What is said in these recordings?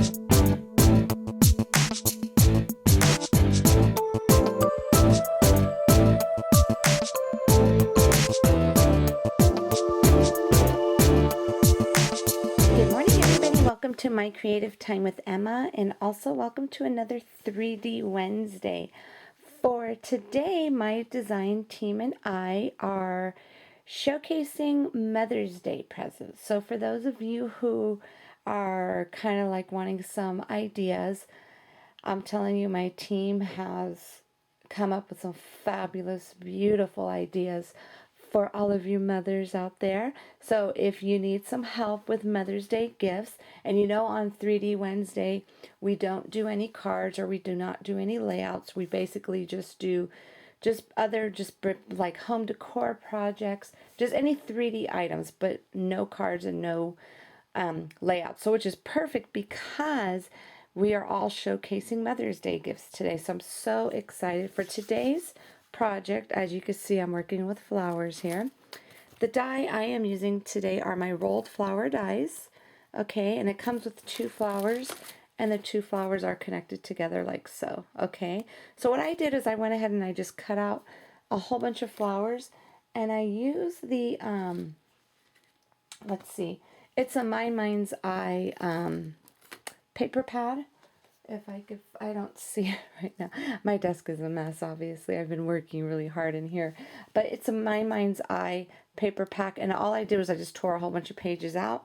Welcome to My Creative Time with Emma, and also welcome to another 3D Wednesday. For today, my design team and I are showcasing Mother's Day presents. So for those of you who are kind of like wanting some ideas, I'm telling you, my team has come up with some fabulous, beautiful ideas for all of you mothers out there. So if you need some help with Mother's Day gifts, and you know on 3D Wednesday, we don't do any cards or we do not do any layouts. We basically just do like home decor projects, just any 3D items, but no cards and no layouts. So which is perfect because we are all showcasing Mother's Day gifts today. So I'm so excited for today's project. As you can see, I'm working with flowers here. The die I am using today are my rolled flower dies. Okay, and it comes with 2 flowers, and the 2 flowers are connected together like so. Okay, so what I did is I went ahead and I just cut out a whole bunch of flowers, and I used the let's see, it's a My Mind's Eye paper pad. I don't see it right now. My desk is a mess, obviously. I've been working really hard in here. But it's a My Mind's Eye paper pack, and all I did was I just tore a whole bunch of pages out,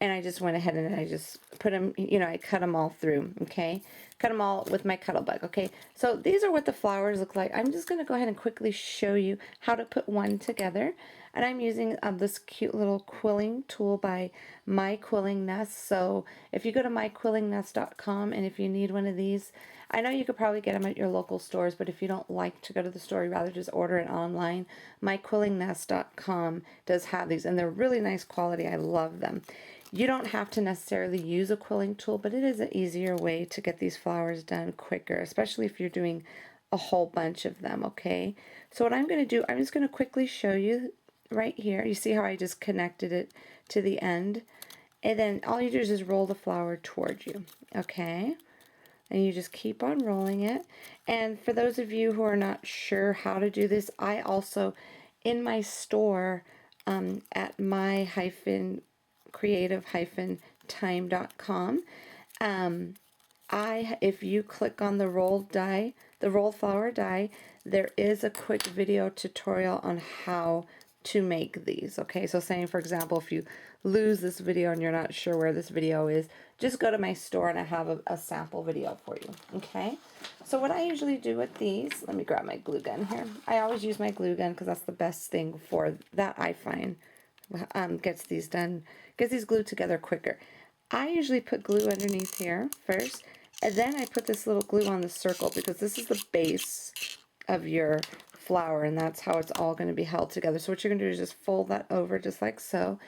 and I just went ahead and I just put them, I cut them all through, okay? Cut them all with my Cuttlebug, okay? So these are what the flowers look like. I'm just going to go ahead and quickly show you how to put one together. And I'm using this cute little quilling tool by My Quilling Nest. So if you go to myquillingnest.com, and if you need one of these, I know you could probably get them at your local stores, but if you don't like to go to the store, you rather just order it online, myquillingnest.com does have these, and they're really nice quality. I love them. You don't have to necessarily use a quilling tool, but it is an easier way to get these flowers done quicker, especially if you're doing a whole bunch of them, okay? So what I'm going to do, I'm just going to quickly show you right here. You see how I just connected it to the end? And then all you do is just roll the flower towards you, okay? And you just keep on rolling it. And for those of you who are not sure how to do this, I also, in my store, at my-creative-time.com, if you click on the rolled die, the rolled flower die, there is a quick video tutorial on how to make these. Okay, so saying for example, if you lose this video and you're not sure where this video is, just go to my store and I have a sample video for you. Okay, so what I usually do with these, let me grab my glue gun here. I always use my glue gun because that's the best thing for that, I find. Gets these glued together quicker. I usually put glue underneath here first, and then I put this little glue on the circle because this is the base of your flower, and that's how it's all going to be held together. So what you're going to do is just fold that over just like so,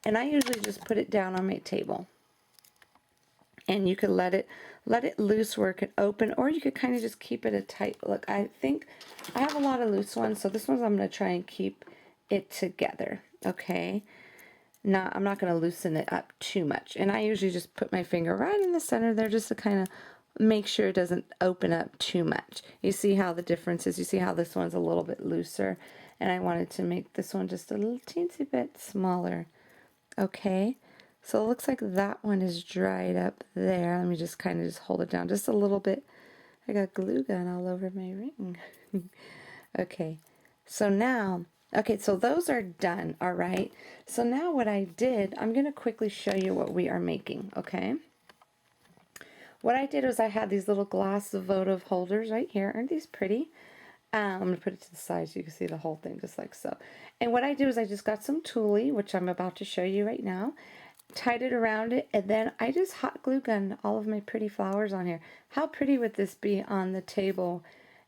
and I usually just put it down on my table. And you could let it loose where it could open, or you could kind of just keep it a tight look. I think I have a lot of loose ones, so this one's I'm going to try and keep it together. Okay, now I'm not going to loosen it up too much, and I usually just put my finger right in the center there just to kind of make sure it doesn't open up too much. You see how the difference is? You see how this one's a little bit looser, and I wanted to make this one just a little teensy bit smaller. Okay, so it looks like that one is dried up there. Let me just kind of just hold it down just a little bit. I got glue gun all over my ring. Okay, so now, okay, so those are done, all right? So now what I did, I'm going to quickly show you what we are making, okay? What I did was I had these little glass votive holders right here. Aren't these pretty? I'm going to put it to the side so you can see the whole thing just like so. And what I do is I just got some tulle, which I'm about to show you right now, tied it around it, and then I just hot glue gun all of my pretty flowers on here. How pretty would this be on the table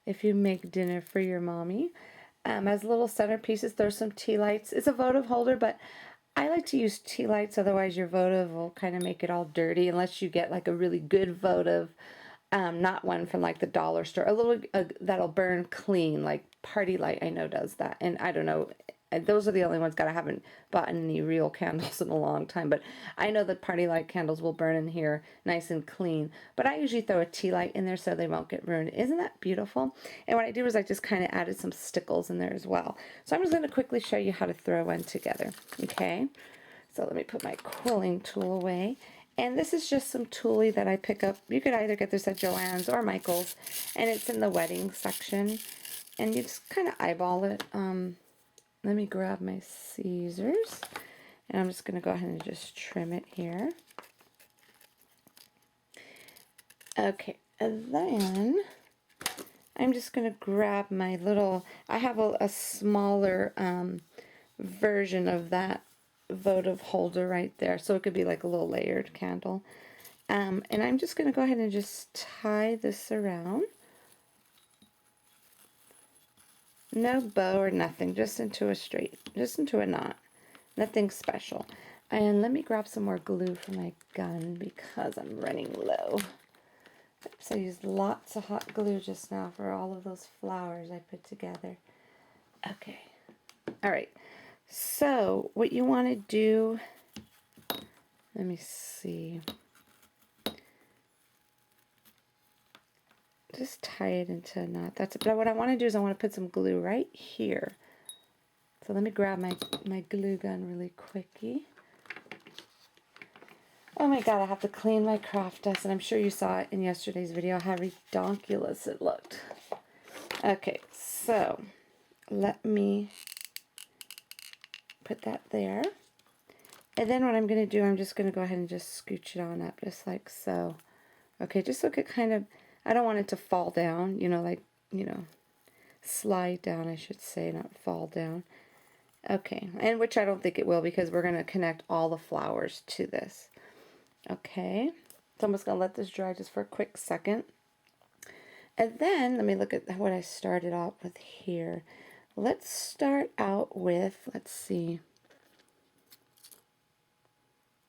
if you make dinner for your mommy? As little centerpieces, there's some tea lights. It's a votive holder, but I like to use tea lights, otherwise your votive will kind of make it all dirty unless you get like a really good votive, not one from like the dollar store, a little that'll burn clean, like Party Light I know does that, and I don't know those are the only ones. God, I haven't bought any real candles in a long time, but I know that party light candles will burn in here nice and clean. But I usually throw a tea light in there so they won't get ruined. Isn't that beautiful? And what I do is I just kind of added some stickles in there as well. So I'm just going to quickly show you how to throw one together. Okay, so let me put my quilling tool away. And this is just some toolie that I pick up. You could either get this at Joann's or Michael's, and it's in the wedding section. And you just kind of eyeball it. Let me grab my scissors, and I'm just going to go ahead and just trim it here. Okay, and then I'm just going to grab my little, I have a smaller version of that votive holder right there, so it could be like a little layered candle. And I'm just going to go ahead and just tie this around. No bow or nothing, just into a knot. Nothing special. And let me grab some more glue for my gun because I'm running low. Oops, I used lots of hot glue just now for all of those flowers I put together. Okay. All right. So what you want to do, let me see. Just tie it into a knot. That's it. But what I want to do is I want to put some glue right here. So let me grab my glue gun really quickie. Oh my god, I have to clean my craft dust, and I'm sure you saw it in yesterday's video how redonkulous it looked. Okay, so let me put that there. And then what I'm going to do, I'm just going to go ahead and just scooch it on up, just like so. Okay, just look at kind of, I don't want it to fall down, slide down, I should say, not fall down. Okay, and which I don't think it will because we're going to connect all the flowers to this. Okay, so I'm just going to let this dry just for a quick second. And then, let me look at what I started out with here. Let's start out with, let's see.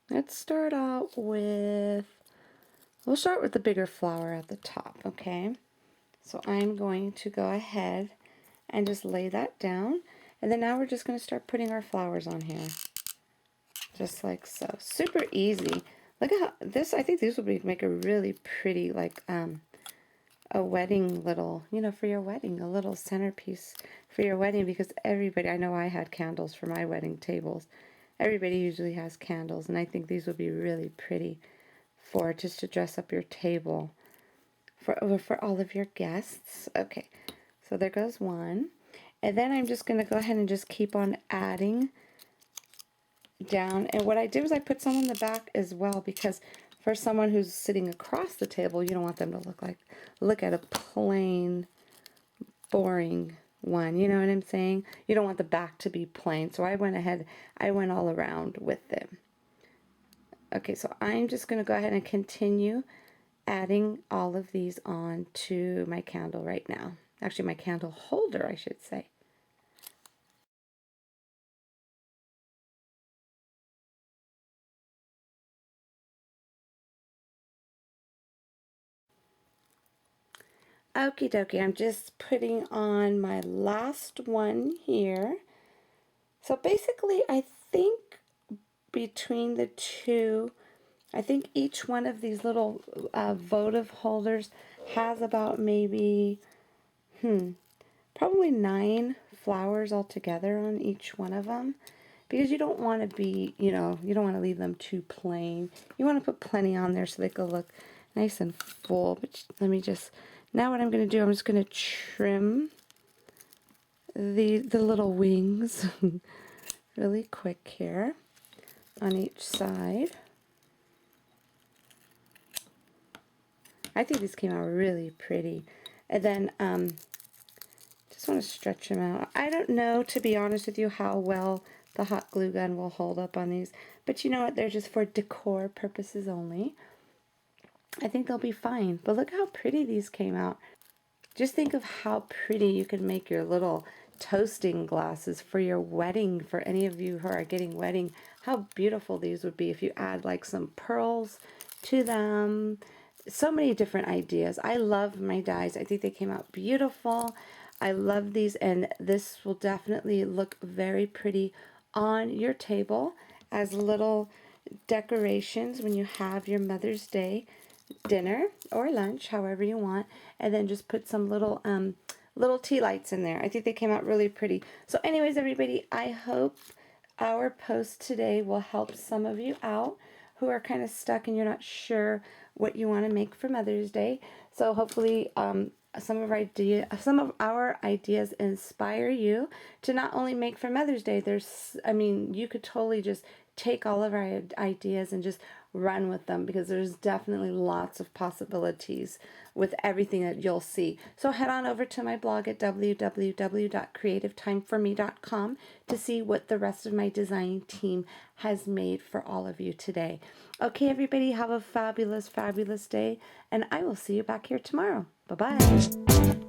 Let's start out with, we'll start with the bigger flower at the top, okay? So I'm going to go ahead and just lay that down. And then now we're just going to start putting our flowers on here. Just like so. Super easy. Look at how this, I think these would make a really pretty, like, a wedding little, for your wedding, a little centerpiece for your wedding, because everybody, I know I had candles for my wedding tables. Everybody usually has candles, and I think these would be really pretty for just to dress up your table for all of your guests. Okay, so there goes one. And then I'm just going to go ahead and just keep on adding down. And what I did was I put some on the back as well, because for someone who's sitting across the table, you don't want them to look at a plain, boring one. You know what I'm saying? You don't want the back to be plain. So I went ahead, I went all around with it. Okay, so I'm just going to go ahead and continue adding all of these on to my candle right now. Actually, my candle holder, I should say. Okie dokie, I'm just putting on my last one here. So basically, I think between the two, I think each one of these little votive holders has about maybe, probably 9 flowers altogether on each one of them. Because you don't want to be, you don't want to leave them too plain. You want to put plenty on there so they can look nice and full. But let me just, now what I'm going to do, I'm just going to trim the little wings really quick here on each side. I think these came out really pretty. And then just want to stretch them out. I don't know, to be honest with you, how well the hot glue gun will hold up on these, but you know what, they're just for decor purposes only. I think they'll be fine. But look how pretty these came out. Just think of how pretty you could make your little toasting glasses for your wedding, for any of you who are getting wedding. How beautiful these would be if you add like some pearls to them. So many different ideas. I love my dies. I think they came out beautiful. I love these, and this will definitely look very pretty on your table as little decorations when you have your Mother's Day dinner or lunch, however you want, and then just put some little tea lights in there. I think they came out really pretty. So anyways, everybody, I hope our post today will help some of you out who are kind of stuck and you're not sure what you want to make for Mother's Day. So hopefully some of our ideas inspire you to not only make for Mother's Day. You could totally just take all of our ideas and just run with them, because there's definitely lots of possibilities with everything that you'll see. So head on over to my blog at www.creativetimeforme.com to see what the rest of my design team has made for all of you today. Okay, everybody, have a fabulous, fabulous day, and I will see you back here tomorrow. Bye-bye.